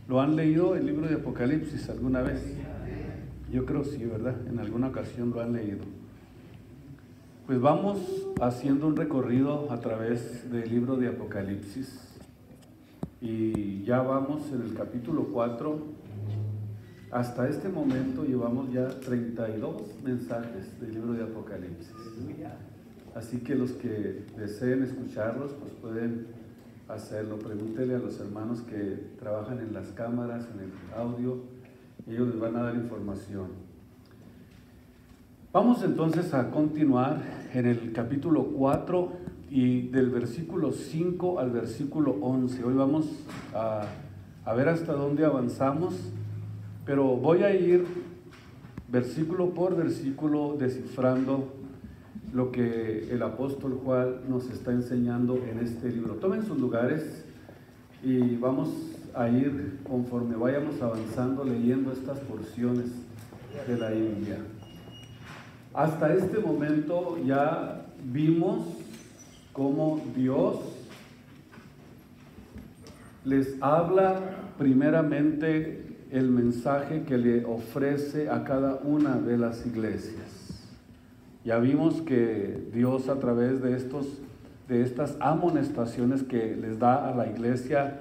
¿Lo han leído el libro de Apocalipsis alguna vez? Yo creo sí, ¿verdad? En alguna ocasión lo han leído. Pues vamos haciendo un recorrido a través del libro de Apocalipsis y ya vamos en el capítulo 4. Hasta este momento llevamos ya 32 mensajes del libro de Apocalipsis. Así que los que deseen escucharlos, pues pueden hacerlo. Pregúntele a los hermanos que trabajan en las cámaras, en el audio, ellos les van a dar información. Vamos entonces a continuar en el capítulo 4 y del versículo 5 al versículo 11. Hoy vamos a ver hasta dónde avanzamos, pero voy a ir versículo por versículo descifrando lo que el apóstol Juan nos está enseñando en este libro. Tomen sus lugares y vamos a ir conforme vayamos avanzando leyendo estas porciones de la Biblia. Hasta este momento ya vimos cómo Dios les habla primeramente el mensaje que le ofrece a cada una de las iglesias. Ya vimos que Dios a través de estas amonestaciones que les da a la iglesia,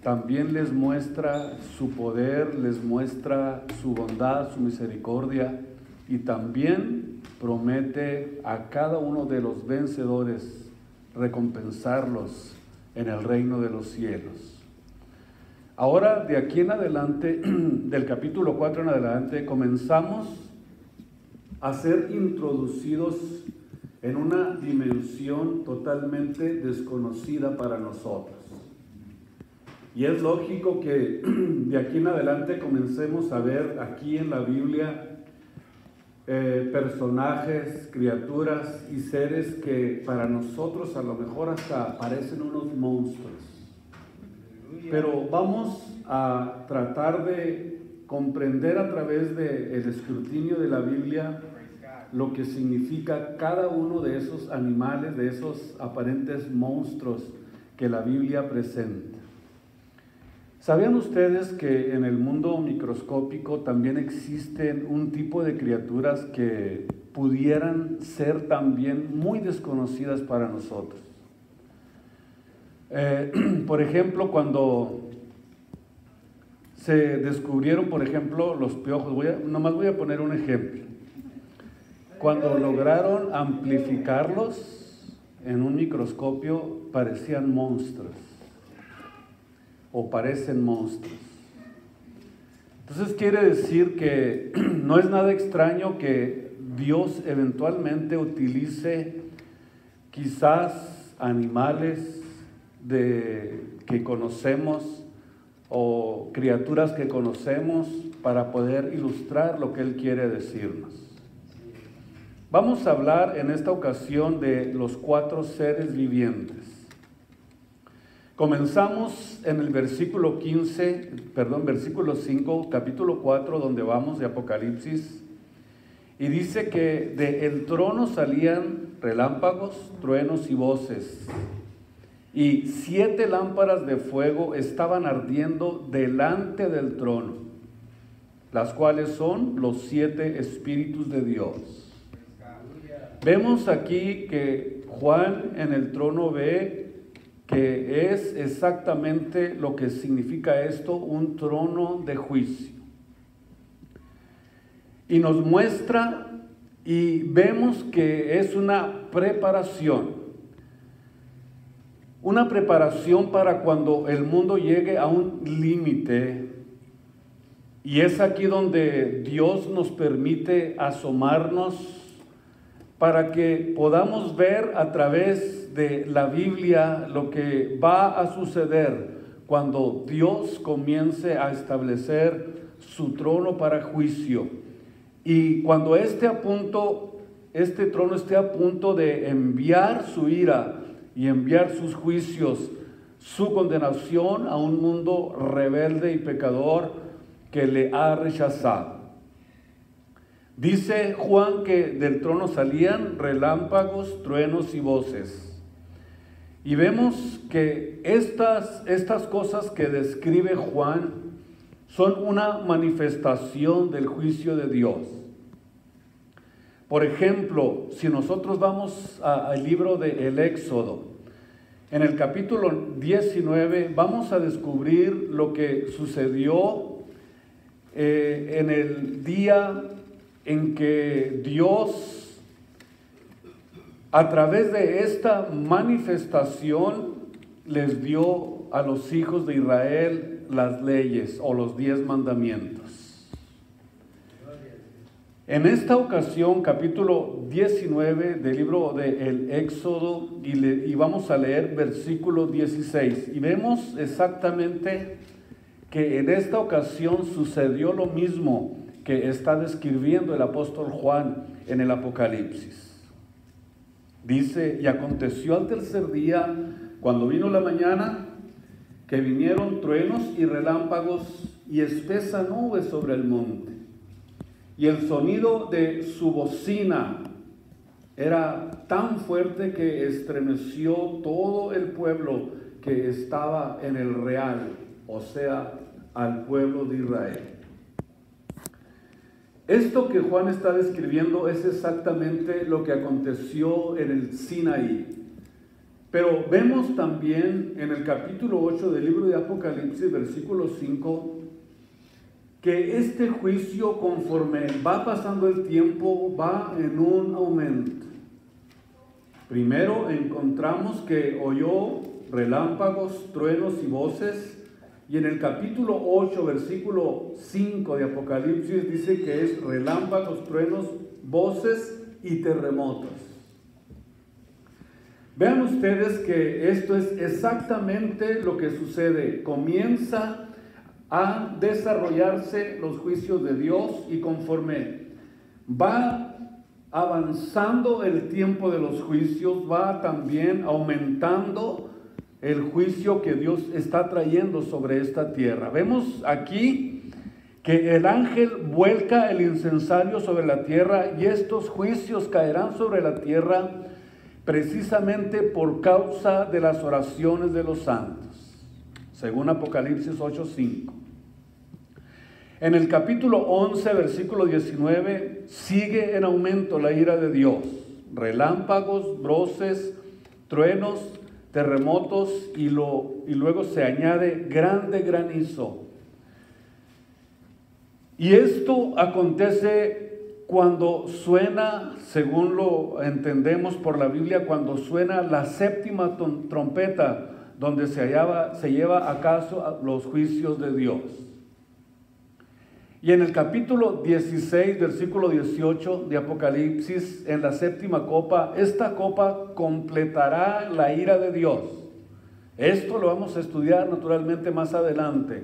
también les muestra su poder, les muestra su bondad, su misericordia, y también promete a cada uno de los vencedores recompensarlos en el reino de los cielos. Ahora, de aquí en adelante, del capítulo 4 en adelante, comenzamos a ser introducidos en una dimensión totalmente desconocida para nosotros. Y es lógico que de aquí en adelante comencemos a ver aquí en la Biblia personajes, criaturas y seres que para nosotros a lo mejor hasta parecen unos monstruos. Pero vamos a tratar de comprender a través del escrutinio de la Biblia lo que significa cada uno de esos animales, de esos aparentes monstruos que la Biblia presenta. ¿Sabían ustedes que en el mundo microscópico también existen un tipo de criaturas que pudieran ser también muy desconocidas para nosotros? Por ejemplo, cuando se descubrieron, por ejemplo, los piojos, nomás voy a poner un ejemplo. Cuando lograron amplificarlos en un microscopio, parecían monstruos, o parecen monstruos. Entonces quiere decir que no es nada extraño que Dios eventualmente utilice quizás animales que conocemos o criaturas que conocemos para poder ilustrar lo que Él quiere decirnos. Vamos a hablar en esta ocasión de los 4 seres vivientes. Comenzamos en el versículo 5, capítulo 4, donde vamos de Apocalipsis, y dice que del trono salían relámpagos, truenos y voces, y 7 lámparas de fuego estaban ardiendo delante del trono, las cuales son los 7 espíritus de Dios. Vemos aquí que Juan en el trono ve que es exactamente lo que significa esto, un trono de juicio. Y nos muestra y vemos que es una preparación para cuando el mundo llegue a un límite. Y es aquí donde Dios nos permite asomarnos para que podamos ver a través de la Biblia lo que va a suceder cuando Dios comience a establecer su trono para juicio. Y cuando este trono esté a punto de enviar su ira y enviar sus juicios, su condenación a un mundo rebelde y pecador que le ha rechazado. Dice Juan que del trono salían relámpagos, truenos y voces. Y vemos que estas cosas que describe Juan son una manifestación del juicio de Dios. Por ejemplo, si nosotros vamos al libro del Éxodo, en el capítulo 19 vamos a descubrir lo que sucedió en el día en que Dios, a través de esta manifestación, les dio a los hijos de Israel las leyes o los 10 mandamientos. En esta ocasión, capítulo 19 del libro del Éxodo, y vamos a leer versículo 16, y vemos exactamente que en esta ocasión sucedió lo mismo que está describiendo el apóstol Juan en el Apocalipsis. Dice: y aconteció al tercer día, cuando vino la mañana, que vinieron truenos y relámpagos y espesa nube sobre el monte. Y el sonido de su bocina era tan fuerte que estremeció todo el pueblo que estaba en el real, o sea, al pueblo de Israel. Esto que Juan está describiendo es exactamente lo que aconteció en el Sinaí. Pero vemos también en el capítulo 8 del libro de Apocalipsis, versículo 5, que este juicio, conforme va pasando el tiempo, va en un aumento. Primero encontramos que oyó relámpagos, truenos y voces, y en el capítulo 8, versículo 5 de Apocalipsis dice que es relámpagos, truenos, voces y terremotos. Vean ustedes que esto es exactamente lo que sucede. Comienza a desarrollarse los juicios de Dios, y conforme va avanzando el tiempo de los juicios, va también aumentando el juicio que Dios está trayendo sobre esta tierra. Vemos aquí que el ángel vuelca el incensario sobre la tierra, y estos juicios caerán sobre la tierra precisamente por causa de las oraciones de los santos, según Apocalipsis 8:5. En el capítulo 11, versículo 19, sigue en aumento la ira de Dios. Relámpagos, voces, truenos, terremotos, y luego se añade grande granizo. Y esto acontece cuando suena, según lo entendemos por la Biblia, cuando suena la séptima trompeta, donde se lleva a cabo los juicios de Dios. Y en el capítulo 16, versículo 18 de Apocalipsis, en la séptima copa, esta copa completará la ira de Dios. Esto lo vamos a estudiar naturalmente más adelante.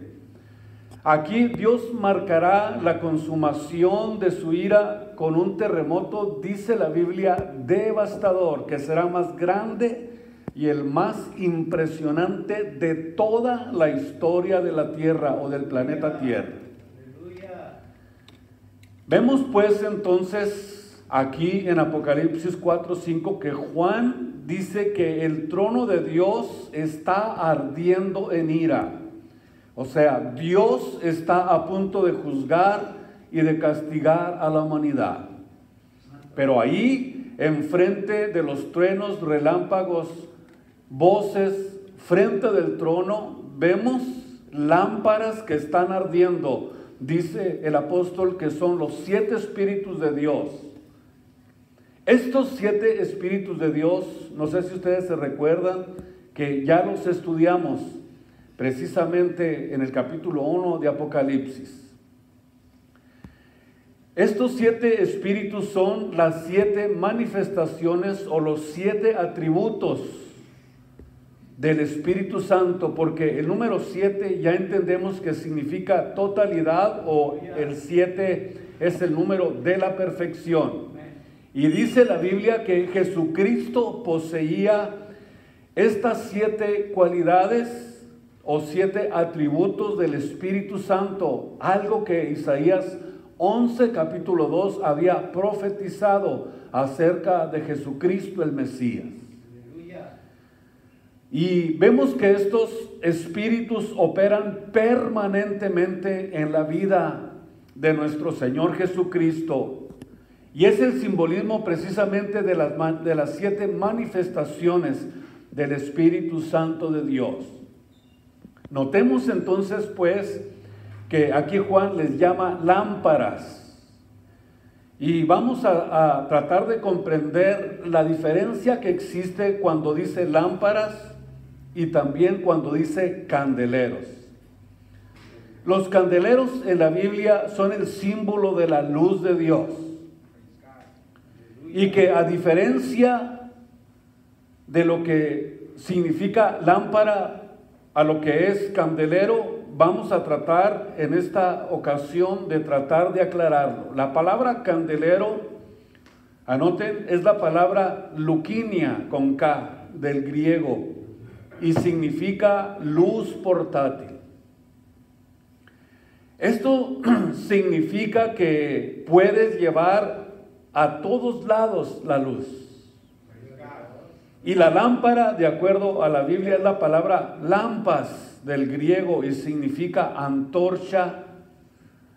Aquí Dios marcará la consumación de su ira con un terremoto, dice la Biblia, devastador, que será más grande y el más impresionante de toda la historia de la tierra o del planeta Tierra. Vemos pues entonces aquí en Apocalipsis 4:5 que Juan dice que el trono de Dios está ardiendo en ira. O sea, Dios está a punto de juzgar y de castigar a la humanidad. Pero ahí, enfrente de los truenos, relámpagos, voces, frente del trono, vemos lámparas que están ardiendo. Dice el apóstol que son los 7 espíritus de Dios. Estos 7 espíritus de Dios, no sé si ustedes se recuerdan, que ya los estudiamos precisamente en el capítulo 1 de Apocalipsis. Estos 7 espíritus son las 7 manifestaciones o los 7 atributos del Espíritu Santo, porque el número 7 ya entendemos que significa totalidad, o el 7 es el número de la perfección. Y dice la Biblia que Jesucristo poseía estas 7 cualidades o 7 atributos del Espíritu Santo, algo que Isaías 11, capítulo 2, había profetizado acerca de Jesucristo el Mesías. Y vemos que estos espíritus operan permanentemente en la vida de nuestro Señor Jesucristo. Y es el simbolismo precisamente de las 7 manifestaciones del Espíritu Santo de Dios. Notemos entonces pues que aquí Juan les llama lámparas. Y vamos a tratar de comprender la diferencia que existe cuando dice lámparas y también cuando dice candeleros. Los candeleros en la Biblia son el símbolo de la luz de Dios. Y que a diferencia de lo que significa lámpara a lo que es candelero, vamos a tratar en esta ocasión de tratar de aclararlo. La palabra candelero, anoten, es la palabra lukinia con K del griego y significa luz portátil. Esto significa que puedes llevar a todos lados la luz. Y la lámpara, de acuerdo a la Biblia, es la palabra lampas del griego y significa antorcha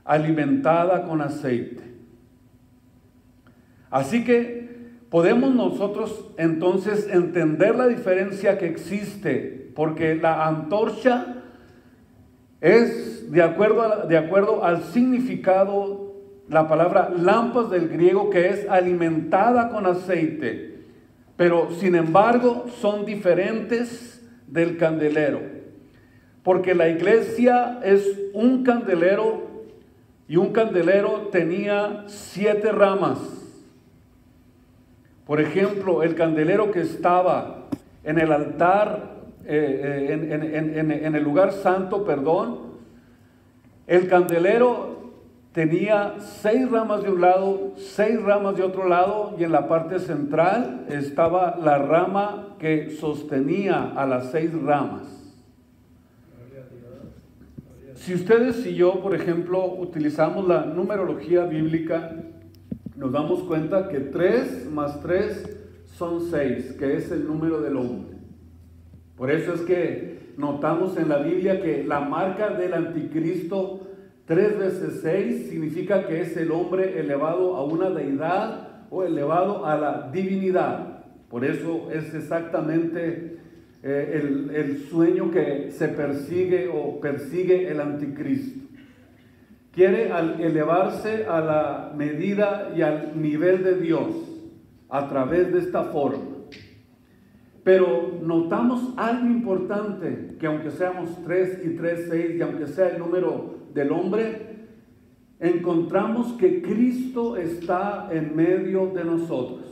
alimentada con aceite. Así que podemos nosotros entonces entender la diferencia que existe, porque la antorcha es de acuerdo al significado, la palabra lampas del griego, que es alimentada con aceite. Pero sin embargo son diferentes del candelero, porque la iglesia es un candelero y un candelero tenía 7 ramas. Por ejemplo, el candelero que estaba en el altar, en el lugar santo, el candelero tenía 6 ramas de un lado, 6 ramas de otro lado, y en la parte central estaba la rama que sostenía a las 6 ramas. Si ustedes y yo, por ejemplo, utilizamos la numerología bíblica, nos damos cuenta que 3 más 3 son 6, que es el número del hombre. Por eso es que notamos en la Biblia que la marca del anticristo, 3 veces 6, significa que es el hombre elevado a una deidad o elevado a la divinidad. Por eso es exactamente el sueño que se persigue o persigue el anticristo. Quiere elevarse a la medida y al nivel de Dios a través de esta forma. Pero notamos algo importante, que aunque seamos 3 y 3, 6, y aunque sea el número del hombre, encontramos que Cristo está en medio de nosotros.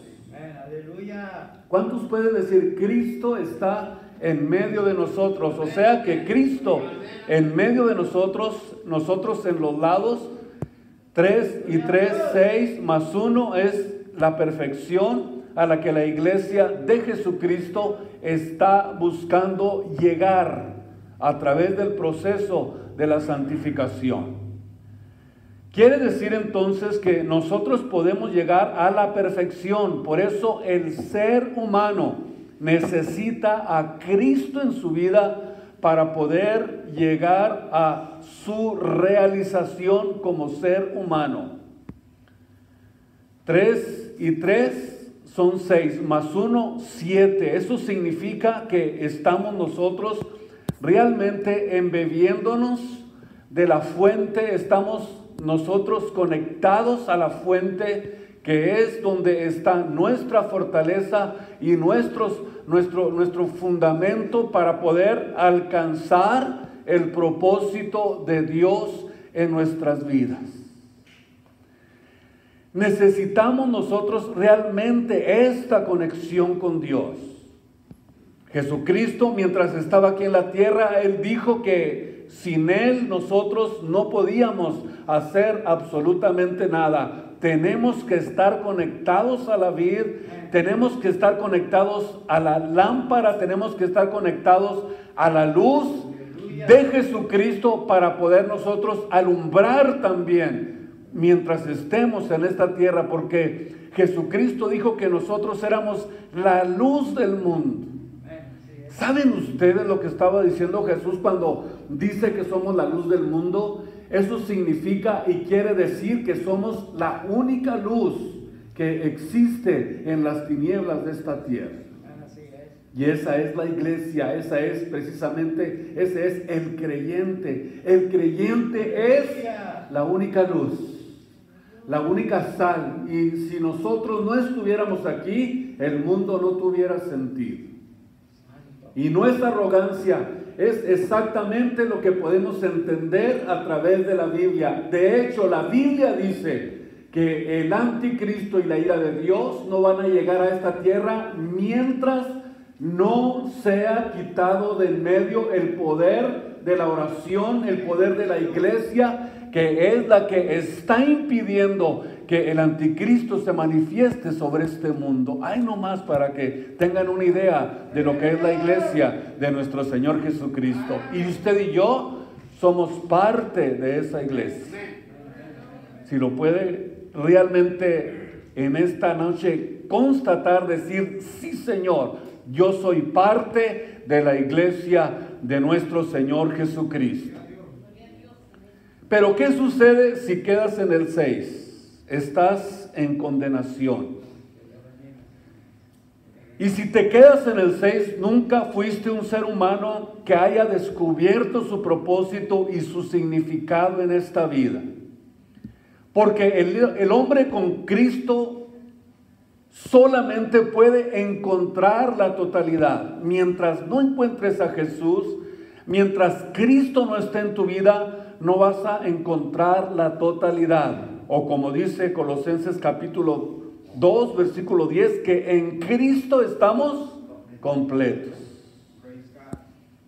Aleluya. ¿Cuántos pueden decir Cristo está en medio de nosotros? O sea que Cristo en medio de nosotros, nosotros en los lados, 3 y 3, 6 más 1 es la perfección a la que la iglesia de Jesucristo está buscando llegar a través del proceso de la santificación. Quiere decir entonces que nosotros podemos llegar a la perfección. Por eso el ser humano necesita a Cristo en su vida para poder llegar a su realización como ser humano. 3 y 3 son 6, más 1, 7. Eso significa que estamos nosotros realmente embebiéndonos de la fuente, estamos nosotros conectados a la fuente, que es donde está nuestra fortaleza y nuestro fundamento para poder alcanzar el propósito de Dios en nuestras vidas. Necesitamos nosotros realmente esta conexión con Dios. Jesucristo, mientras estaba aquí en la tierra, Él dijo que sin Él nosotros no podíamos hacer absolutamente nada. Tenemos que estar conectados a la vid, tenemos que estar conectados a la lámpara, tenemos que estar conectados a la luz de Jesucristo para poder nosotros alumbrar también mientras estemos en esta tierra, porque Jesucristo dijo que nosotros éramos la luz del mundo. ¿Saben ustedes lo que estaba diciendo Jesús cuando dice que somos la luz del mundo? Eso significa y quiere decir que somos la única luz que existe en las tinieblas de esta tierra. Y esa es la iglesia, ese es el creyente. El creyente es la única luz, la única sal. Y si nosotros no estuviéramos aquí, el mundo no tuviera sentido. Y no es arrogancia, es exactamente lo que podemos entender a través de la Biblia. De hecho, la Biblia dice que el anticristo y la ira de Dios no van a llegar a esta tierra mientras no sea quitado de en medio el poder de la oración, el poder de la iglesia, que es la que está impidiendo que el anticristo se manifieste sobre este mundo. Hay nomás para que tengan una idea de lo que es la iglesia de nuestro Señor Jesucristo. Y usted y yo somos parte de esa iglesia. Si lo puede realmente en esta noche constatar, decir, sí Señor, yo soy parte de la iglesia de nuestro Señor Jesucristo. Pero ¿qué sucede si quedas en el 6? Estás en condenación. Y si te quedas en el 6, nunca fuiste un ser humano que haya descubierto su propósito y su significado en esta vida. Porque el hombre con Cristo solamente puede encontrar la totalidad. Mientras no encuentres a Jesús, mientras Cristo no esté en tu vida, no vas a encontrar la totalidad. O como dice Colosenses capítulo 2, versículo 10, que en Cristo estamos completos.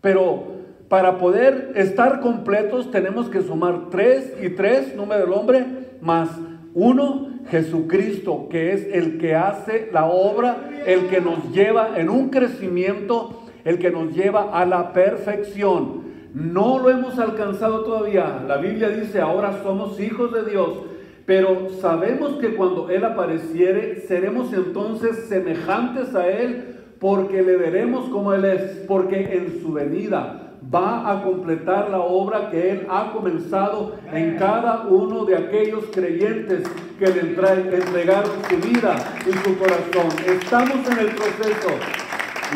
Pero para poder estar completos tenemos que sumar 3 y 3, número del hombre, más 1, Jesucristo, que es el que hace la obra, el que nos lleva en un crecimiento, el que nos lleva a la perfección. No lo hemos alcanzado todavía. La Biblia dice, ahora somos hijos de Dios, pero sabemos que cuando Él apareciere, seremos entonces semejantes a Él, porque le veremos como Él es, porque en su venida va a completar la obra que Él ha comenzado en cada uno de aquellos creyentes que le entregaron su vida y su corazón. Estamos en el proceso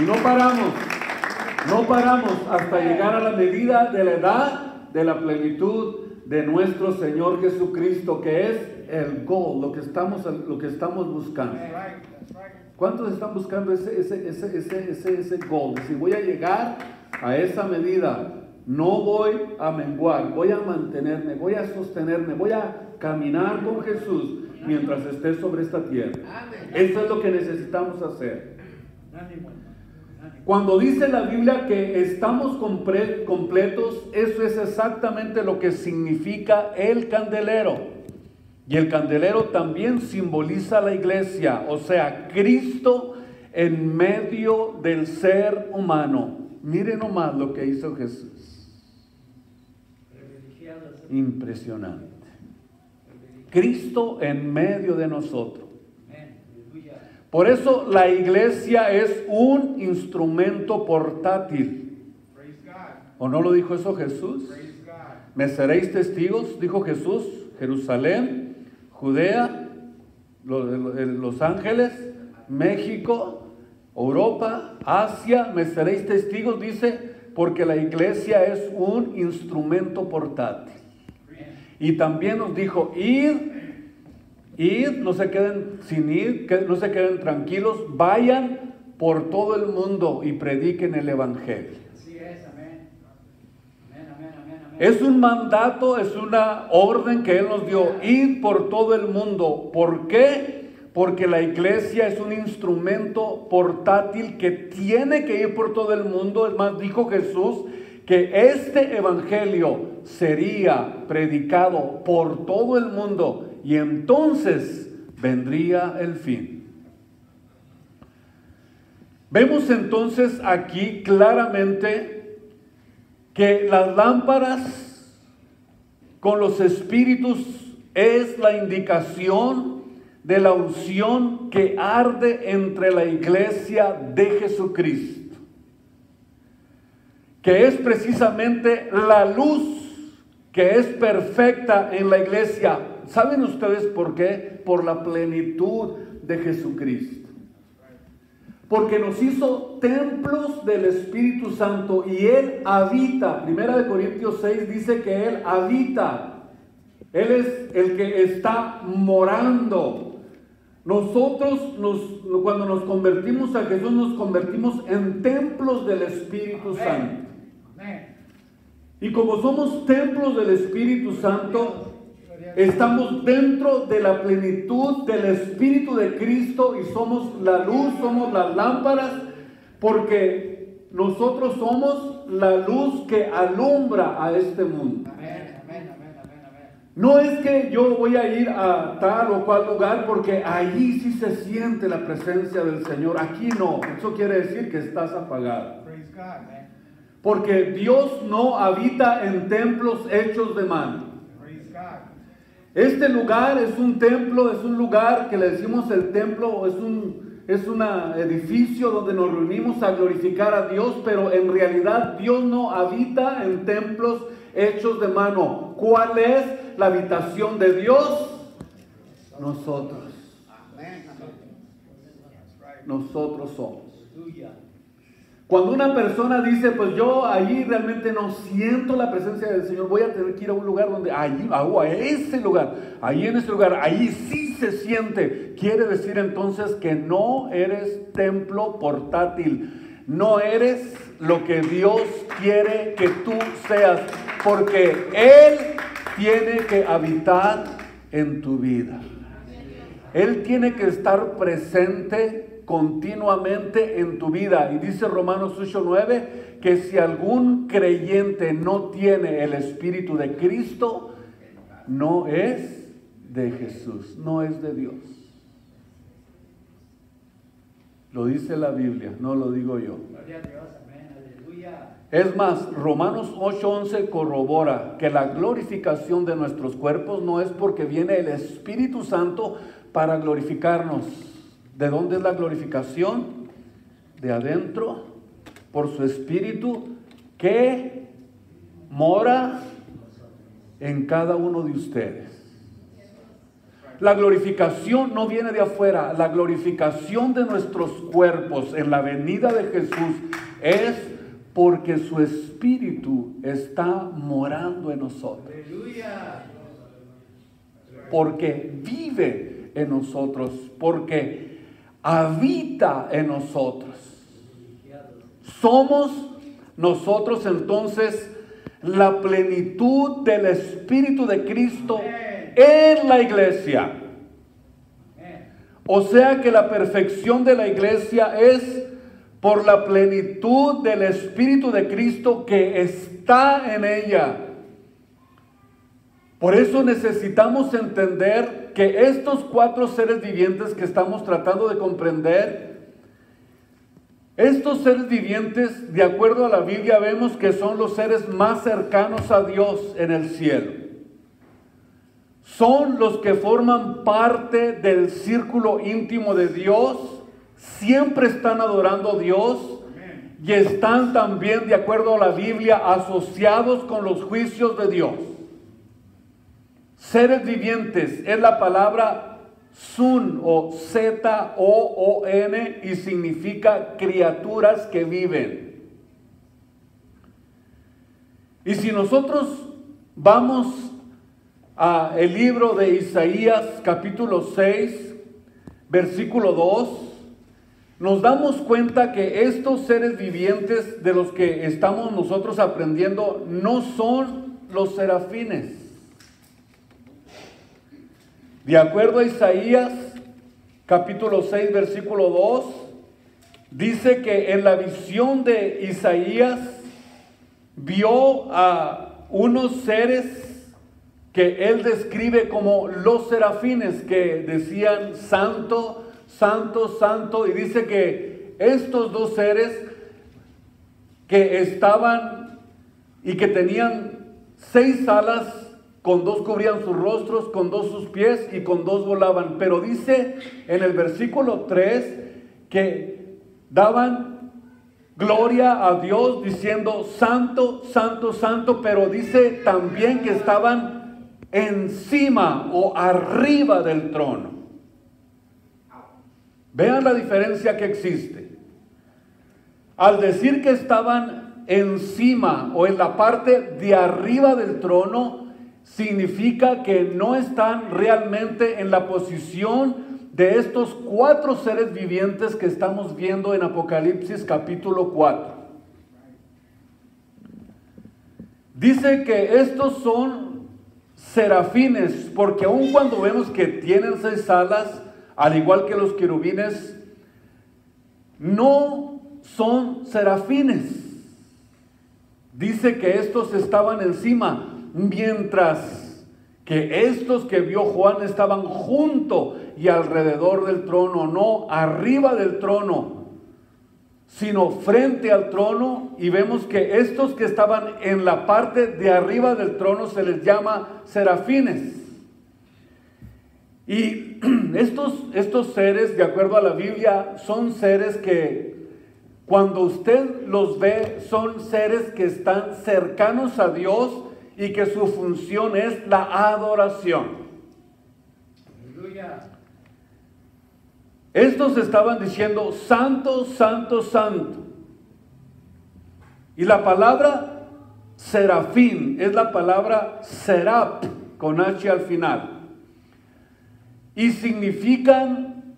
y no paramos hasta llegar a la medida de la edad de la plenitud de nuestro Señor Jesucristo, que es el goal, lo que estamos buscando. ¿Cuántos están buscando ese goal? Si voy a llegar a esa medida, no voy a menguar, voy a mantenerme, voy a sostenerme, voy a caminar con Jesús mientras esté sobre esta tierra. Eso es lo que necesitamos hacer. Cuando dice la Biblia que estamos completos, eso es exactamente lo que significa el candelero. Y el candelero también simboliza la iglesia, o sea, Cristo en medio del ser humano. Miren nomás lo que hizo Jesús. Impresionante. Cristo en medio de nosotros. Por eso la iglesia es un instrumento portátil. ¿O no lo dijo eso Jesús? Me seréis testigos, dijo Jesús, Jerusalén, Judea, Los Ángeles, México, Europa, Asia, me seréis testigos, dice, porque la iglesia es un instrumento portátil. Y también nos dijo, id, no se queden sin ir, no se queden tranquilos, vayan por todo el mundo y prediquen el evangelio. Es un mandato, es una orden que Él nos dio, ir por todo el mundo. ¿Por qué? Porque la iglesia es un instrumento portátil que tiene que ir por todo el mundo. Es más, dijo Jesús que este evangelio sería predicado por todo el mundo y entonces vendría el fin. Vemos entonces aquí claramente que las lámparas con los espíritus es la indicación de la unción que arde entre la iglesia de Jesucristo. que es precisamente la luz que es perfecta en la iglesia. ¿Saben ustedes por qué? Por la plenitud de Jesucristo. Porque nos hizo templos del Espíritu Santo y Él habita. 1 Corintios 6 dice que Él habita. Él es el que está morando. Nosotros cuando nos convertimos a Jesús, nos convertimos en templos del Espíritu Santo. Y como somos templos del Espíritu Santo, estamos dentro de la plenitud del Espíritu de Cristo y somos la luz, somos las lámparas, porque nosotros somos la luz que alumbra a este mundo. No es que yo voy a ir a tal o cual lugar porque allí sí se siente la presencia del Señor. Aquí no. Eso quiere decir que estás apagado. Porque Dios no habita en templos hechos de mano. Este lugar es un templo, es un lugar que le decimos el templo, es un edificio donde nos reunimos a glorificar a Dios, pero en realidad Dios no habita en templos hechos de mano. ¿Cuál es la habitación de Dios? Nosotros. Nosotros somos. Cuando una persona dice, pues yo allí realmente no siento la presencia del Señor, voy a tener que ir a un lugar donde, allí, a ese lugar, allí en ese lugar, allí sí se siente. Quiere decir entonces que no eres templo portátil, no eres lo que Dios quiere que tú seas, porque Él tiene que habitar en tu vida. Él tiene que estar presente continuamente en tu vida. Y dice Romanos 8:9 que si algún creyente no tiene el Espíritu de Cristo, no es de Jesús, no es de Dios. Lo dice la Biblia, no lo digo yo. Gloria a Dios, amén, aleluya. Es más, Romanos 8:11 corrobora que la glorificación de nuestros cuerpos no es porque viene el Espíritu Santo para glorificarnos. ¿De dónde es la glorificación? De adentro, por su Espíritu que mora en cada uno de ustedes. La glorificación no viene de afuera. La glorificación de nuestros cuerpos en la venida de Jesús es porque su Espíritu está morando en nosotros. Aleluya. Porque vive en nosotros, porque habita en nosotros. Somos nosotros entonces la plenitud del Espíritu de Cristo en la iglesia. O sea que la perfección de la iglesia es por la plenitud del Espíritu de Cristo que está en ella. Por eso necesitamos entender que estos 4 seres vivientes que estamos tratando de comprender, estos seres vivientes, de acuerdo a la Biblia, vemos que son los seres más cercanos a Dios en el cielo. Son los que forman parte del círculo íntimo de Dios, siempre están adorando a Dios y están también, de acuerdo a la Biblia, asociados con los juicios de Dios. Seres vivientes es la palabra Sun o Z-O-O-N y significa criaturas que viven. Y si nosotros vamos a el libro de Isaías capítulo 6, versículo 2, nos damos cuenta que estos seres vivientes de los que estamos nosotros aprendiendo no son los serafines. De acuerdo a Isaías, capítulo 6, versículo 2, dice que en la visión de Isaías vio a unos seres que él describe como los serafines, que decían santo, santo, santo, y dice que estos 2 seres que estaban y que tenían 6 alas, con 2 cubrían sus rostros, con 2 sus pies y con 2 volaban. Pero dice en el versículo 3 que daban gloria a Dios diciendo santo, santo, santo, pero dice también que estaban encima o arriba del trono. Vean la diferencia que existe. Al decir que estaban encima o en la parte de arriba del trono, significa que no están realmente en la posición de estos 4 seres vivientes que estamos viendo en Apocalipsis capítulo 4. Dice que estos son serafines, porque aun cuando vemos que tienen 6 alas, al igual que los querubines, no son serafines. Dice que estos estaban encima, mientras que estos que vio Juan estaban junto y alrededor del trono, no arriba del trono, sino frente al trono. Y vemos que estos que estaban en la parte de arriba del trono se les llama serafines. Y estos seres, de acuerdo a la Biblia, son seres que cuando usted los ve, son seres que están cercanos a Dios y que su función es la adoración. Aleluya. Estos estaban diciendo santo, santo, santo. Y la palabra serafín es la palabra serap con H al final. Y significan,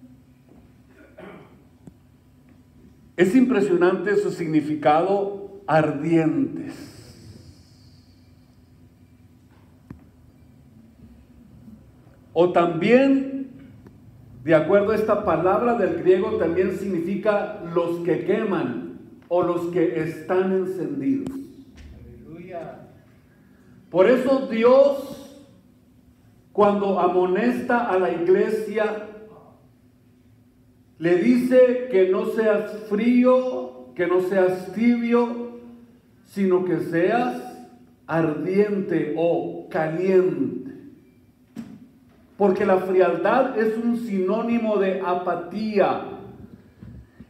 es impresionante su significado, ardientes. O también, de acuerdo a esta palabra del griego, también significa los que queman o los que están encendidos. Aleluya. Por eso Dios, cuando amonesta a la iglesia, le dice que no seas frío, que no seas tibio, sino que seas ardiente o caliente. Porque la frialdad es un sinónimo de apatía.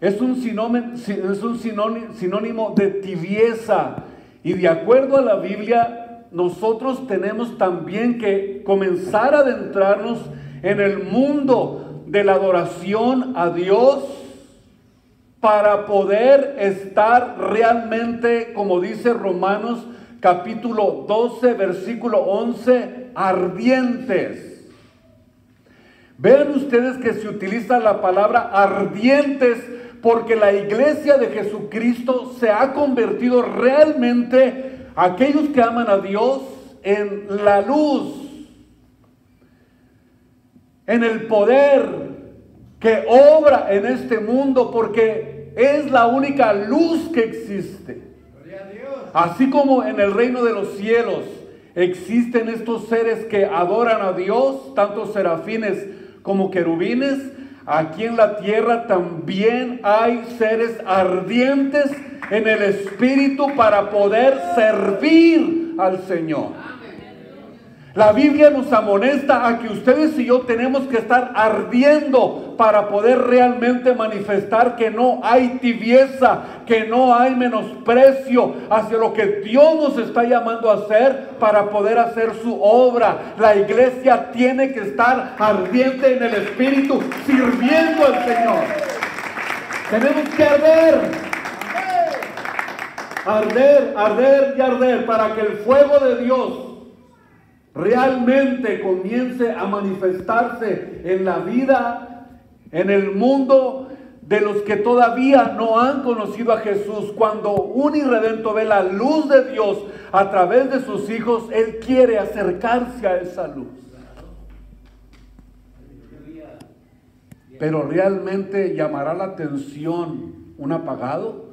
Es un sinónimo de tibieza. Y de acuerdo a la Biblia, nosotros tenemos también que comenzar a adentrarnos en el mundo de la adoración a Dios para poder estar realmente, como dice Romanos capítulo 12, versículo 11, ardientes. Vean ustedes que se utiliza la palabra ardientes porque la iglesia de Jesucristo se ha convertido realmente, aquellos que aman a Dios, en la luz, en el poder que obra en este mundo, porque es la única luz que existe. Gloria a Dios. Así como en el reino de los cielos existen estos seres que adoran a Dios, tanto serafines como querubines, aquí en la tierra también hay seres ardientes en el espíritu para poder servir al Señor. La Biblia nos amonesta a que ustedes y yo tenemos que estar ardiendo para poder realmente manifestar que no hay tibieza, que no hay menosprecio hacia lo que Dios nos está llamando a hacer para poder hacer su obra. La iglesia tiene que estar ardiente en el espíritu, sirviendo al Señor. Tenemos que arder. Arder, arder y arder para que el fuego de Dios realmente comience a manifestarse en la vida, en el mundo de los que todavía no han conocido a Jesús. Cuando un irredento ve la luz de Dios a través de sus hijos, Él quiere acercarse a esa luz. Pero realmente llamará la atención un apagado,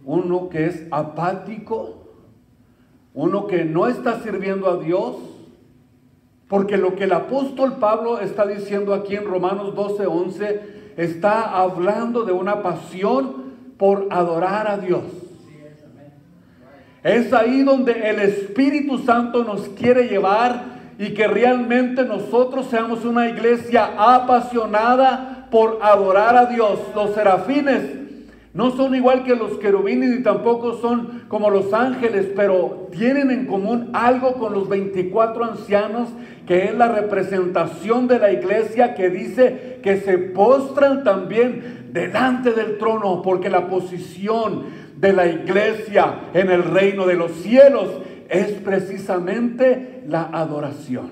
uno que es apático, uno que no está sirviendo a Dios. Porque lo que el apóstol Pablo está diciendo aquí en Romanos 12:11 está hablando de una pasión por adorar a Dios. Es ahí donde el Espíritu Santo nos quiere llevar y que realmente nosotros seamos una iglesia apasionada por adorar a Dios. Los serafines No son igual que los querubines ni tampoco son como los ángeles, pero tienen en común algo con los 24 ancianos, que es la representación de la iglesia, que dice que se postran también delante del trono, porque la posición de la iglesia en el reino de los cielos es precisamente la adoración.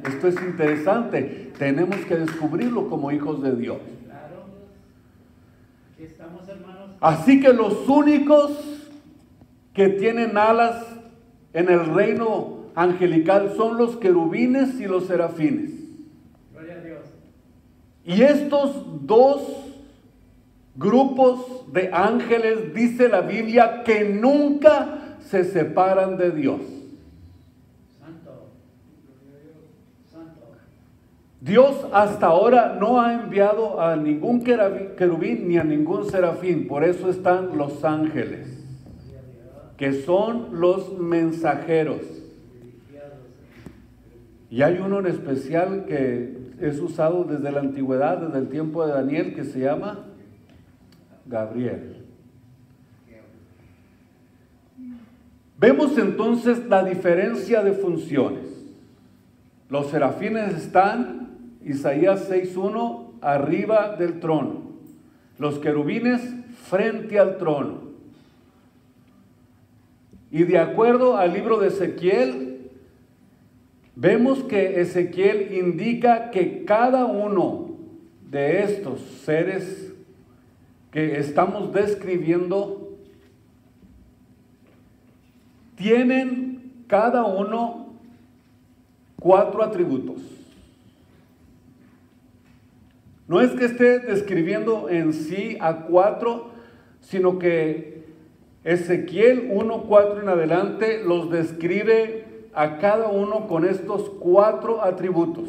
Esto es interesante. Tenemos que descubrirlo como hijos de Dios. Estamos, hermanos. Así que los únicos que tienen alas en el reino angelical son los querubines y los serafines. Gloria a Dios. Y estos dos grupos de ángeles, dice la Biblia, que nunca se separan de Dios. Santo. Santo. Dios hasta ahora no ha enviado a ningún querubín ni a ningún serafín. Por eso están los ángeles, que son los mensajeros. Y hay uno en especial que es usado desde la antigüedad, desde el tiempo de Daniel, que se llama Gabriel. Vemos entonces la diferencia de funciones. Los serafines están, Isaías 6:1, arriba del trono. Los querubines frente al trono. Y de acuerdo al libro de Ezequiel, vemos que Ezequiel indica que cada uno de estos seres que estamos describiendo tienen cada uno 4 atributos. No es que esté describiendo en sí a 4, sino que Ezequiel 1:4 en adelante los describe a cada uno con estos 4 atributos.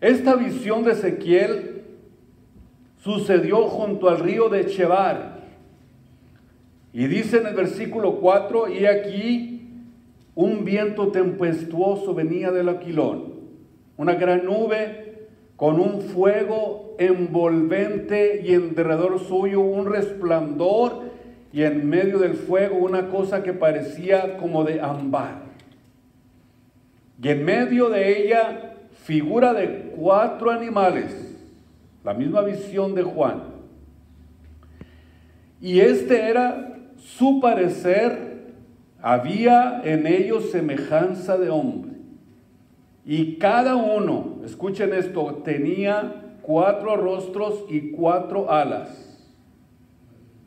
Esta visión de Ezequiel sucedió junto al río de Chebar. Y dice en el versículo 4, y aquí un viento tempestuoso venía del Aquilón, una gran nube con un fuego envolvente y en derredor suyo un resplandor, y en medio del fuego una cosa que parecía como de ámbar. Y en medio de ella figura de 4 animales, la misma visión de Juan. Y este era su parecer, había en ellos semejanza de hombre. Y cada uno, escuchen esto, tenía 4 rostros y 4 alas.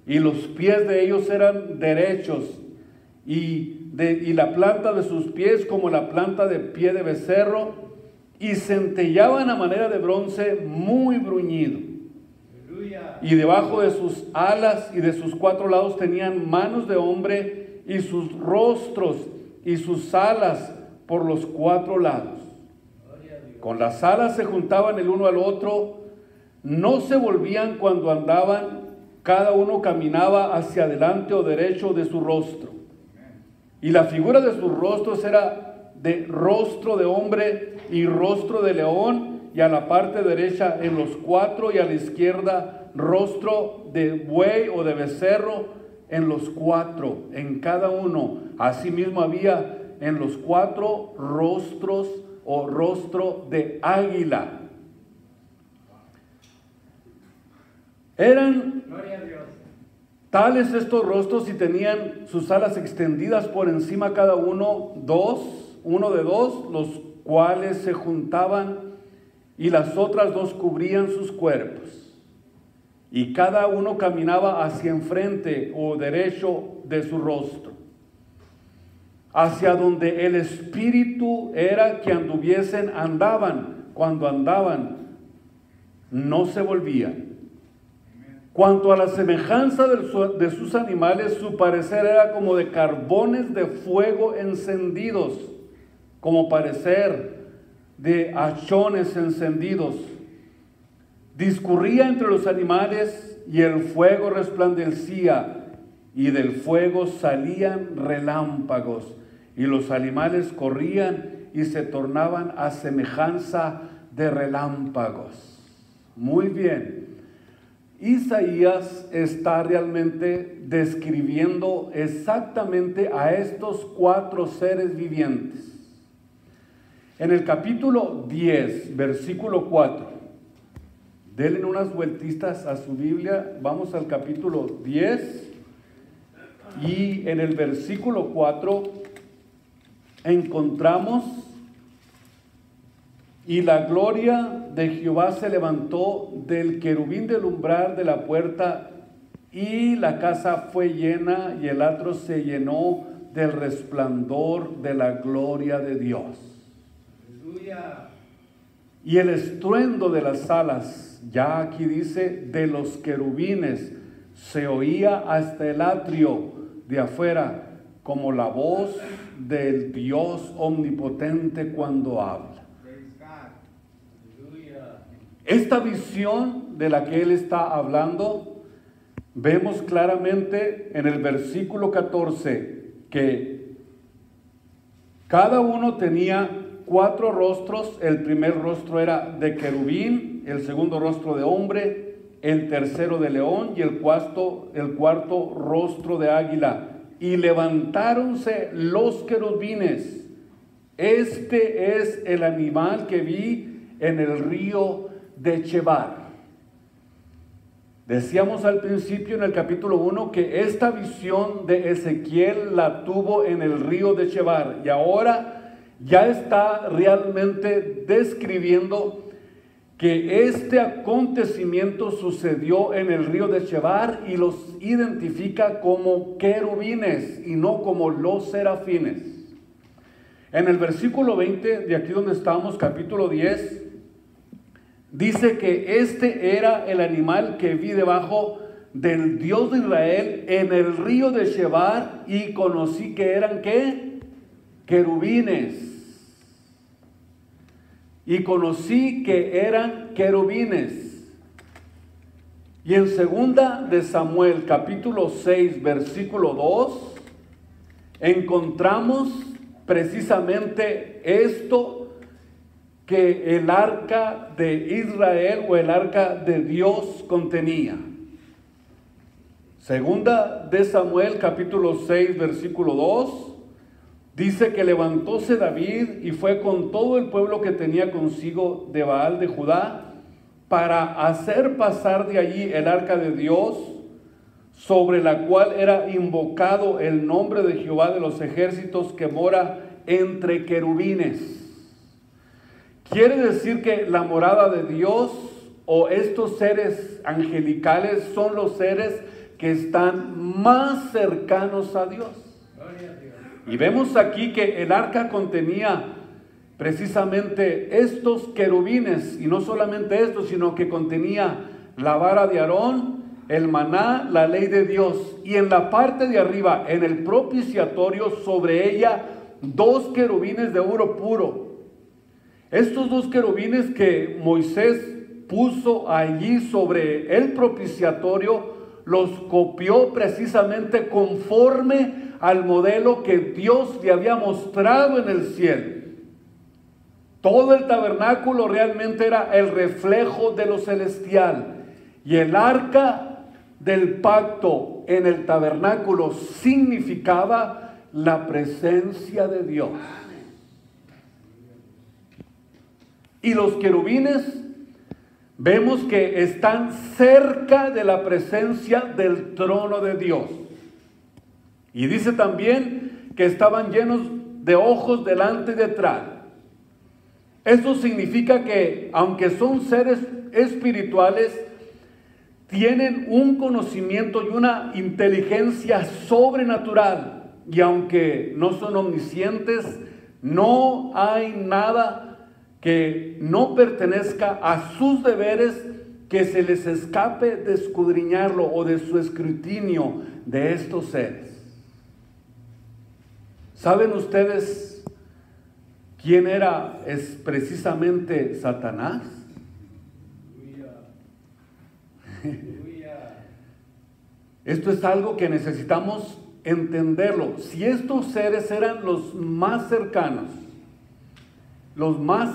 Y los pies de ellos eran derechos, y la planta de sus pies como la planta de pie de becerro, y centellaban a manera de bronce muy bruñido. Aleluya. Y debajo de sus alas y de sus 4 lados tenían manos de hombre, y sus rostros y sus alas por los 4 lados. Con las alas se juntaban el uno al otro, no se volvían cuando andaban, cada uno caminaba hacia adelante o derecho de su rostro. Y la figura de sus rostros era de rostro de hombre y rostro de león, y a la parte derecha en los 4 y a la izquierda rostro de buey o de becerro en los 4, en cada uno. Asimismo había en los 4 rostros o rostro de águila. Eran Gloria a Dios. tales estos rostros y tenían sus alas extendidas por encima cada uno, 2, uno de 2, los cuales se juntaban, y las otras 2 cubrían sus cuerpos. Y cada uno caminaba hacia enfrente o derecho de su rostro, hacia donde el espíritu era que anduviesen, andaban. Cuando andaban, no se volvían. Cuanto a la semejanza de sus animales, su parecer era como de carbones de fuego encendidos, como parecer de hachones encendidos. Discurría entre los animales, y el fuego resplandecía, y del fuego salían relámpagos, y los animales corrían y se tornaban a semejanza de relámpagos. Muy bien. Isaías está realmente describiendo exactamente a estos 4 seres vivientes. En el capítulo 10, versículo 4, denle unas vueltitas a su Biblia, vamos al capítulo 10 y en el versículo 4 encontramos: y la gloria de Jehová se levantó del querubín del umbral de la puerta, y la casa fue llena y el atrio se llenó del resplandor de la gloria de Dios. Aleluya. Y el estruendo de las alas, ya aquí dice, de los querubines, se oía hasta el atrio de afuera, como la voz del Dios omnipotente cuando habla. Esta visión de la que él está hablando, vemos claramente en el versículo 14 que cada uno tenía 4 rostros. El primer rostro era de querubín, el segundo rostro de hombre, el tercero de león y el cuarto rostro de águila. Y levantáronse los querubines. Este es el animal que vi en el río de Chebar. Decíamos al principio en el capítulo 1 que esta visión de Ezequiel la tuvo en el río de Chebar, y ahora ya está realmente describiendo que este acontecimiento sucedió en el río de Chebar y los identifica como querubines y no como los serafines. En el versículo 20 de aquí donde estamos, capítulo 10, dice que este era el animal que vi debajo del Dios de Israel en el río de Chebar, y conocí que eran ¿qué? Querubines. Y conocí que eran querubines. Y en 2 de Samuel, capítulo 6, versículo 2, encontramos precisamente esto que el arca de Israel o el arca de Dios contenía. 2 de Samuel capítulo 6 versículo 2 dice que levantóse David y fue con todo el pueblo que tenía consigo de Baal de Judá para hacer pasar de allí el arca de Dios, sobre la cual era invocado el nombre de Jehová de los ejércitos, que mora entre querubines. Quiere decir que la morada de Dios o estos seres angelicales son los seres que están más cercanos a Dios. Y vemos aquí que el arca contenía precisamente estos querubines, y no solamente esto, sino que contenía la vara de Aarón, el maná, la ley de Dios, y en la parte de arriba, en el propiciatorio, sobre ella 2 querubines de oro puro. Estos 2 querubines que Moisés puso allí sobre el propiciatorio, los copió precisamente conforme al modelo que Dios le había mostrado en el cielo. Todo el tabernáculo realmente era el reflejo de lo celestial, y el arca del pacto en el tabernáculo significaba la presencia de Dios. Y los querubines vemos que están cerca de la presencia del trono de Dios. Y dice también que estaban llenos de ojos delante y detrás. Esto significa que, aunque son seres espirituales, tienen un conocimiento y una inteligencia sobrenatural. Y aunque no son omniscientes, no hay nada que no pertenezca a sus deberes que se les escape de escudriñarlo o de su escrutinio de estos seres. ¿Saben ustedes quién era? Es precisamente Satanás. Esto es algo que necesitamos entenderlo. Si estos seres eran los más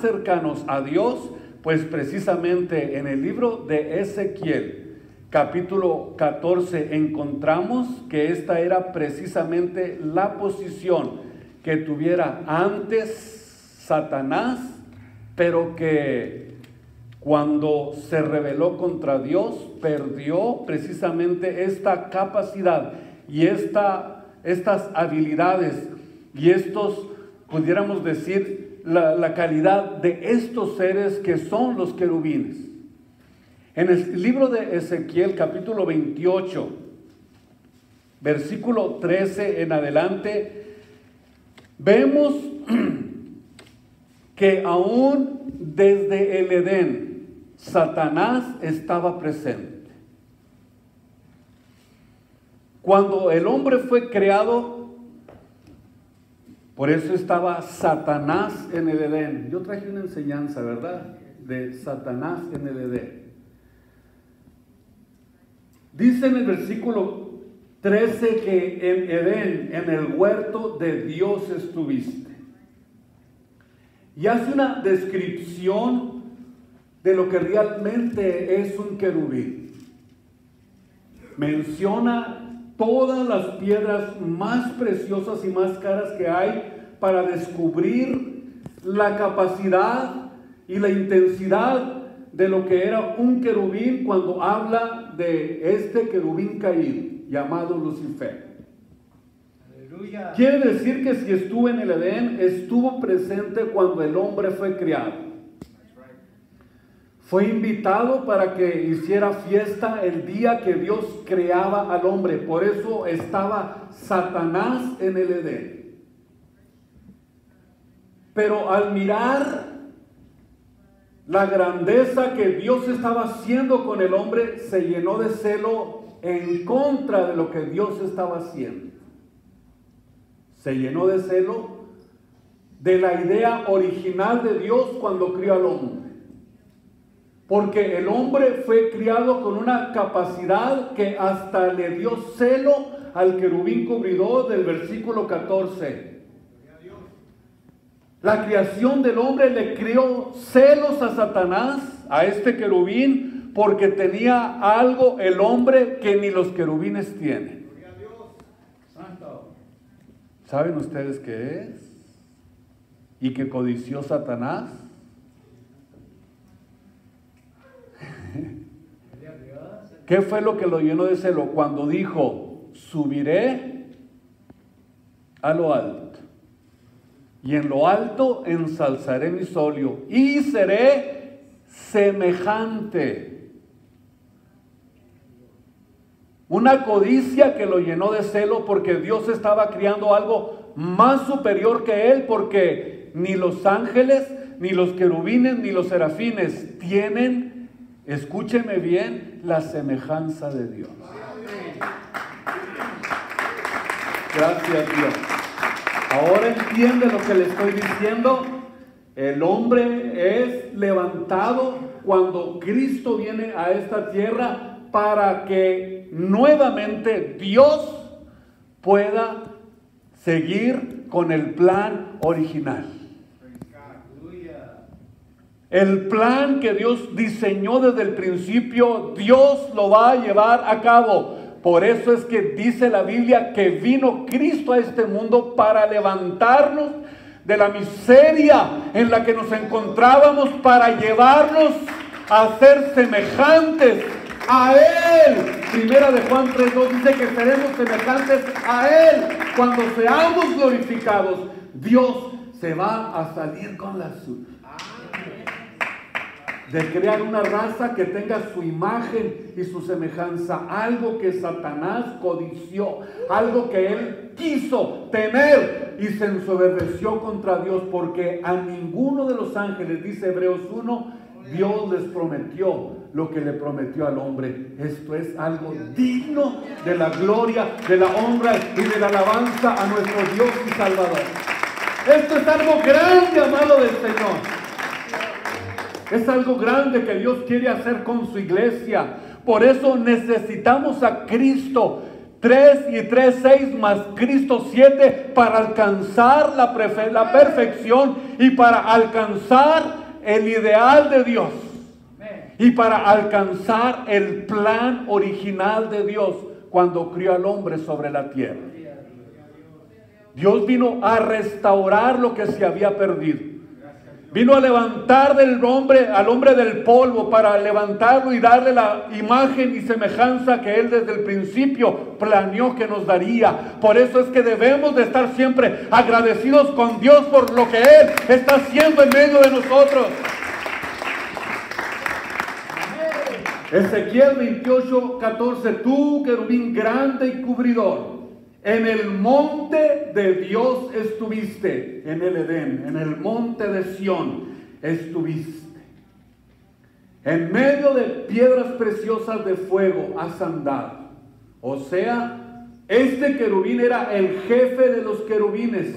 cercanos a Dios, Pues precisamente en el libro de Ezequiel, capítulo 14, encontramos que esta era precisamente la posición que tuviera antes Satanás, pero que cuando se rebeló contra Dios, perdió precisamente esta capacidad y estas habilidades y estos, pudiéramos decir, la calidad de estos seres que son los querubines. En el libro de Ezequiel, capítulo 28, versículo 13 en adelante, vemos que aún desde el Edén, Satanás estaba presente. Cuando el hombre fue creado, por eso estaba Satanás en el Edén. Yo traje una enseñanza, ¿verdad? De Satanás en el Edén. Dice en el versículo 13 que en Edén, en el huerto de Dios estuviste. Y hace una descripción de lo que realmente es un querubín. Menciona todas las piedras más preciosas y más caras que hay para descubrir la capacidad y la intensidad de lo que era un querubín cuando habla de este querubín caído llamado Lucifer. Aleluya. Quiere decir que si estuvo en el Edén, estuvo presente cuando el hombre fue creado. Fue invitado para que hiciera fiesta el día que Dios creaba al hombre. Por eso estaba Satanás en el Edén. Pero al mirar la grandeza que Dios estaba haciendo con el hombre, se llenó de celo en contra de lo que Dios estaba haciendo. Se llenó de celo de la idea original de Dios cuando crió al hombre. Porque el hombre fue criado con una capacidad que hasta le dio celo al querubín cubridor del versículo 14. La creación del hombre le creó celos a Satanás, a este querubín, porque tenía algo el hombre que ni los querubines tienen. ¿Saben ustedes qué es? ¿Y que codició Satanás? ¿Qué fue lo que lo llenó de celo? Cuando dijo, subiré a lo alto, y en lo alto ensalzaré mi solio, y seré semejante. Una codicia que lo llenó de celo porque Dios estaba creando algo más superior que él, porque ni los ángeles, ni los querubines, ni los serafines tienen, escúcheme bien, la semejanza de Dios. Gracias, Dios. Ahora entiende lo que le estoy diciendo. El hombre es levantado cuando Cristo viene a esta tierra para que nuevamente Dios pueda seguir con el plan original. El plan que Dios diseñó desde el principio, Dios lo va a llevar a cabo. Por eso es que dice la Biblia que vino Cristo a este mundo para levantarnos de la miseria en la que nos encontrábamos, para llevarnos a ser semejantes a Él. Primera de Juan 3:2 dice que seremos semejantes a Él cuando seamos glorificados. Dios se va a salir con la suya de crear una raza que tenga su imagen y su semejanza, algo que Satanás codició, algo que él quiso tener y se ensoberbeció contra Dios, porque a ninguno de los ángeles, dice Hebreos 1, Dios les prometió lo que le prometió al hombre. Esto es algo digno de la gloria, de la honra y de la alabanza a nuestro Dios y Salvador. Esto es algo grande, amado del Señor. Es algo grande que Dios quiere hacer con su iglesia. Por eso necesitamos a Cristo. 3 y 3, 6 más Cristo 7 para alcanzar la perfección y para alcanzar el ideal de Dios y para alcanzar el plan original de Dios cuando crió al hombre sobre la tierra. Dios vino a restaurar lo que se había perdido. Vino a levantar al hombre del polvo, para levantarlo y darle la imagen y semejanza que Él desde el principio planeó que nos daría. Por eso es que debemos de estar siempre agradecidos con Dios por lo que Él está haciendo en medio de nosotros. Ezequiel 28:14, tú, querubín grande y cubridor, en el monte de Dios estuviste, en el Edén, en el monte de Sión estuviste. En medio de piedras preciosas de fuego has andado. O sea, este querubín era el jefe de los querubines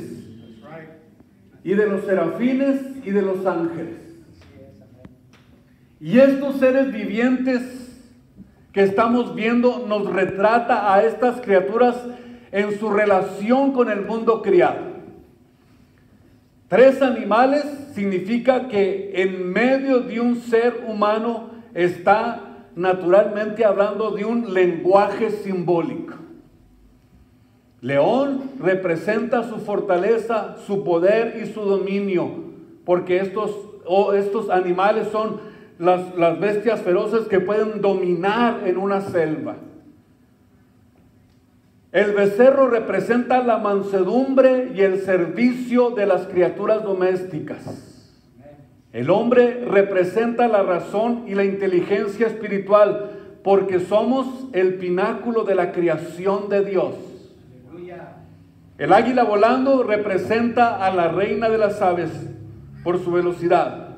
y de los serafines y de los ángeles. Y estos seres vivientes que estamos viendo nos retrata a estas criaturas en su relación con el mundo criado. 3 animales significa que en medio de un ser humano está naturalmente hablando de un lenguaje simbólico. León representa su fortaleza, su poder y su dominio, porque estos animales son las bestias feroces que pueden dominar en una selva. El becerro representa la mansedumbre y el servicio de las criaturas domésticas. El hombre representa la razón y la inteligencia espiritual, porque somos el pináculo de la creación de Dios. El águila volando representa a la reina de las aves por su velocidad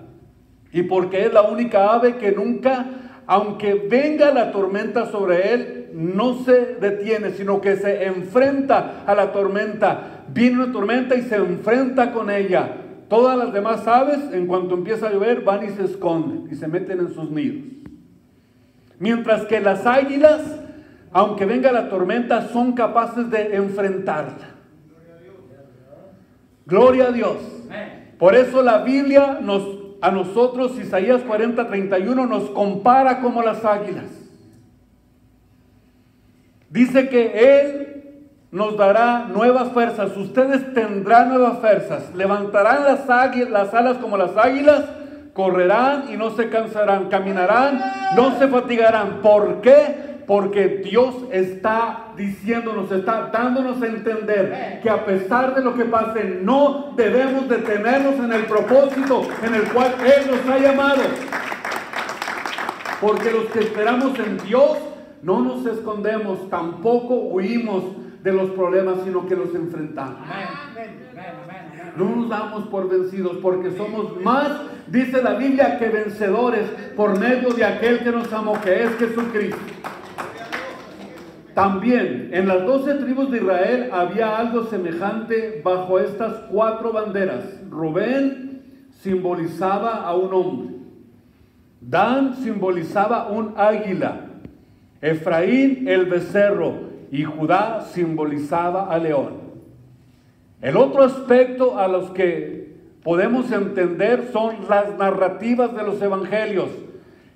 y porque es la única ave que nunca, aunque venga la tormenta sobre él, no se detiene, sino que se enfrenta a la tormenta. Viene una tormenta y se enfrenta con ella. Todas las demás aves, en cuanto empieza a llover, van y se esconden y se meten en sus nidos. Mientras que las águilas, aunque venga la tormenta, son capaces de enfrentarla. Gloria a Dios. Por eso la Biblia a nosotros, Isaías 40:31, nos compara como las águilas. Dice que Él nos dará nuevas fuerzas. Ustedes tendrán nuevas fuerzas. Levantarán las alas como las águilas. Correrán y no se cansarán. Caminarán, no se fatigarán. ¿Por qué? Porque Dios está diciéndonos, está dándonos a entender que a pesar de lo que pase, no debemos detenernos en el propósito en el cual Él nos ha llamado. Porque los que esperamos en Dios, no nos escondemos, tampoco huimos de los problemas, sino que los enfrentamos. No nos damos por vencidos, porque somos más, dice la Biblia, que vencedores por medio de aquel que nos amó, que es Jesucristo. También en las 12 tribus de Israel había algo semejante bajo estas 4 banderas. Rubén simbolizaba a un hombre. Dan simbolizaba un águila. Efraín el becerro y Judá simbolizaba al león. El otro aspecto a los que podemos entender son las narrativas de los evangelios,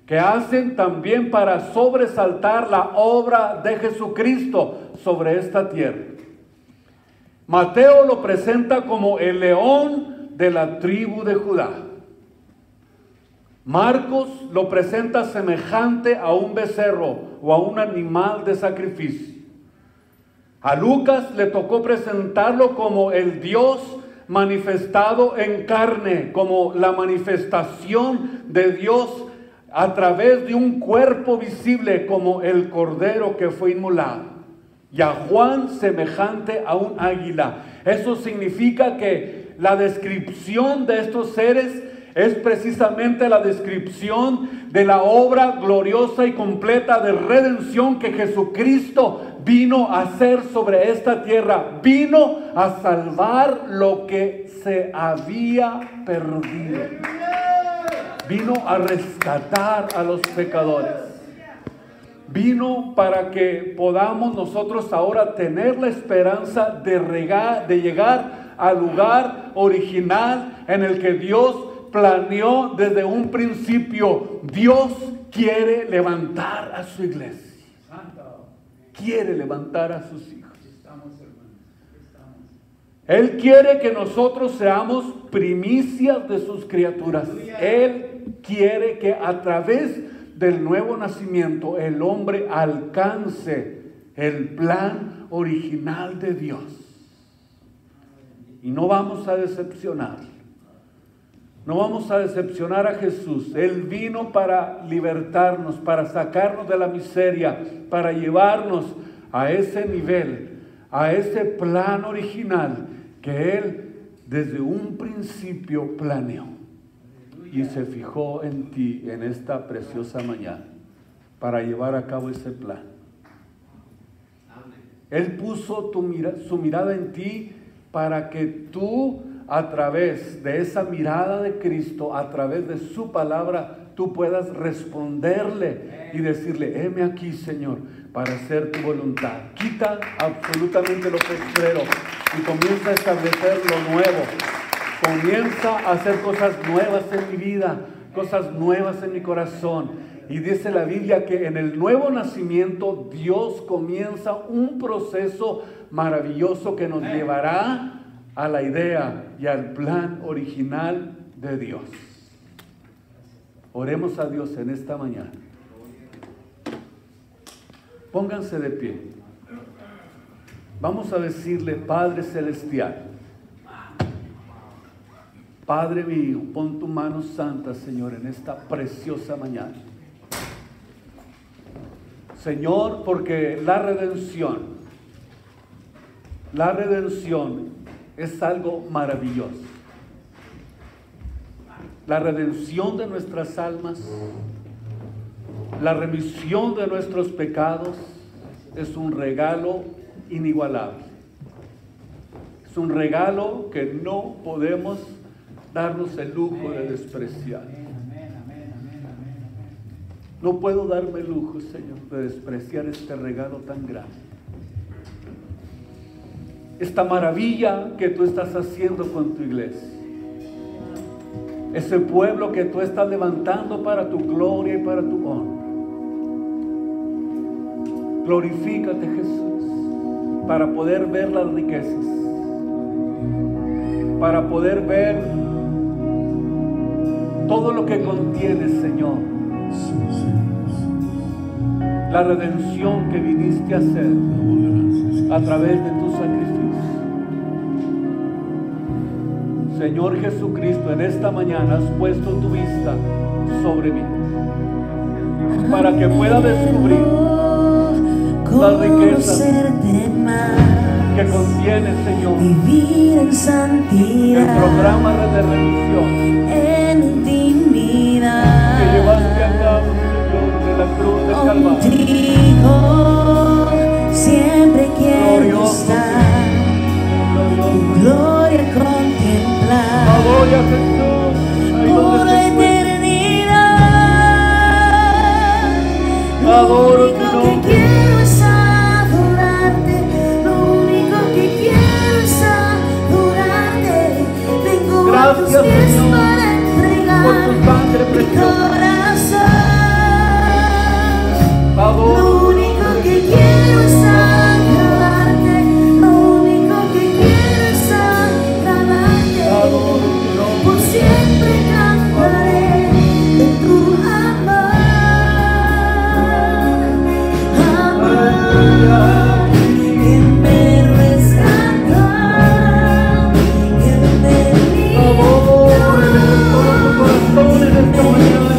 que hacen también para sobresaltar la obra de Jesucristo sobre esta tierra. Mateo lo presenta como el león de la tribu de Judá. Marcos lo presenta semejante a un becerro o a un animal de sacrificio. A Lucas le tocó presentarlo como el Dios manifestado en carne, como la manifestación de Dios a través de un cuerpo visible, como el cordero que fue inmolado. Y a Juan semejante a un águila. Eso significa que la descripción de estos seres es precisamente la descripción de la obra gloriosa y completa de redención que Jesucristo vino a hacer sobre esta tierra. Vino a salvar lo que se había perdido. Vino a rescatar a los pecadores. Vino para que podamos nosotros ahora tener la esperanza de llegar al lugar original en el que Dios planeó desde un principio. Dios quiere levantar a su iglesia. Quiere levantar a sus hijos. Él quiere que nosotros seamos primicias de sus criaturas. Él quiere que a través del nuevo nacimiento el hombre alcance el plan original de Dios. Y no vamos a decepcionar. No vamos a decepcionar a Jesús. Él vino para libertarnos, para sacarnos de la miseria, para llevarnos a ese nivel, a ese plan original que Él desde un principio planeó y se fijó en ti en esta preciosa mañana para llevar a cabo ese plan. Él puso su mirada en ti para que tú, a través de esa mirada de Cristo, a través de su palabra, tú puedas responderle y decirle: heme aquí, Señor, para hacer tu voluntad. Quita absolutamente lo postrero y comienza a establecer lo nuevo. Comienza a hacer cosas nuevas en mi vida, cosas nuevas en mi corazón. Y dice la Biblia que en el nuevo nacimiento Dios comienza un proceso maravilloso que nos llevará a la idea y al plan original de Dios. Oremos a Dios en esta mañana. Pónganse de pie. Vamos a decirle: Padre Celestial, Padre mío, pon tu mano santa, Señor, en esta preciosa mañana. Señor, porque la redención es algo maravilloso. La redención de nuestras almas, la remisión de nuestros pecados es un regalo inigualable. Es un regalo que no podemos darnos el lujo de despreciar. No puedo darme el lujo, Señor, de despreciar este regalo tan grande. Esta maravilla que tú estás haciendo con tu iglesia. Ese pueblo que tú estás levantando para tu gloria y para tu honra. Glorifícate, Jesús, para poder ver las riquezas, para poder ver todo lo que contiene, Señor, la redención que viniste a hacer a través de tu sacrificio. Señor Jesucristo, en esta mañana has puesto tu vista sobre mí para que pueda descubrir las riquezas que contiene, Señor, vivir en santidad, el programa de remisión en intimidad, que llevaste a cabo, Señor, de la cruz del Calvario. Contigo siempre quiero Glorioso, estar, tu gloria contemplar Adora a Jesús, ahí por donde la te encuentres. eternidad. Adoro Lo tu único que nombre. quiero es adorarte, lo único que quiero es adorarte. Vengo a tus Gracias, pies Señor, para entregar por tu sangre mi preciosa. corazón. Adoro Lo único que quiero es agradarte, lo único que quiero es agradarte. Adoro tu nombre. Por siempre cantaré de tu amor, amor que me rescató, que me Amor, libró. con tu corazón en esta mañana.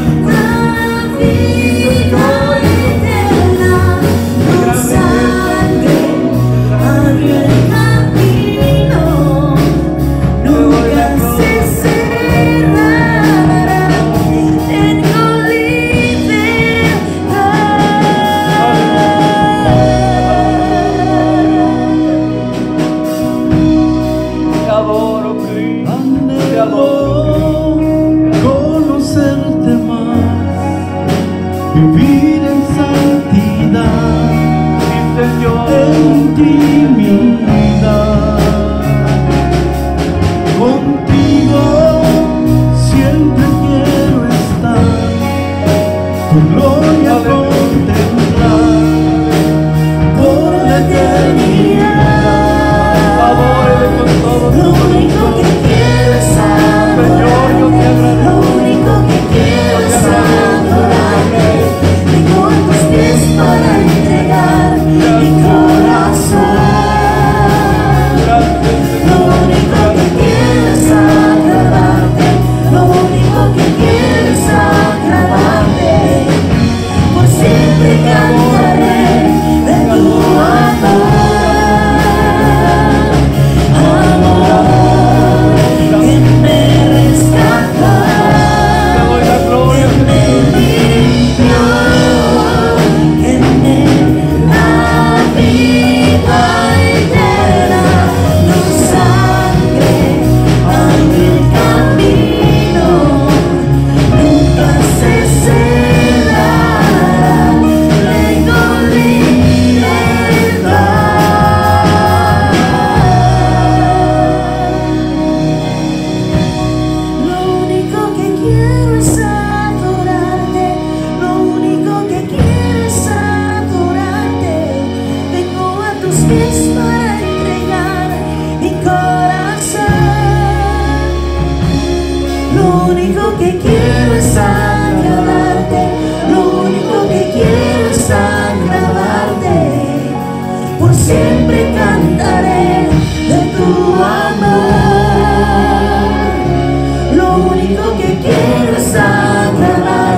Lo único que quiero es agradarte, lo único que quiero es agradarte. Por siempre cantaré de tu amor. Lo único que quiero es agradarte.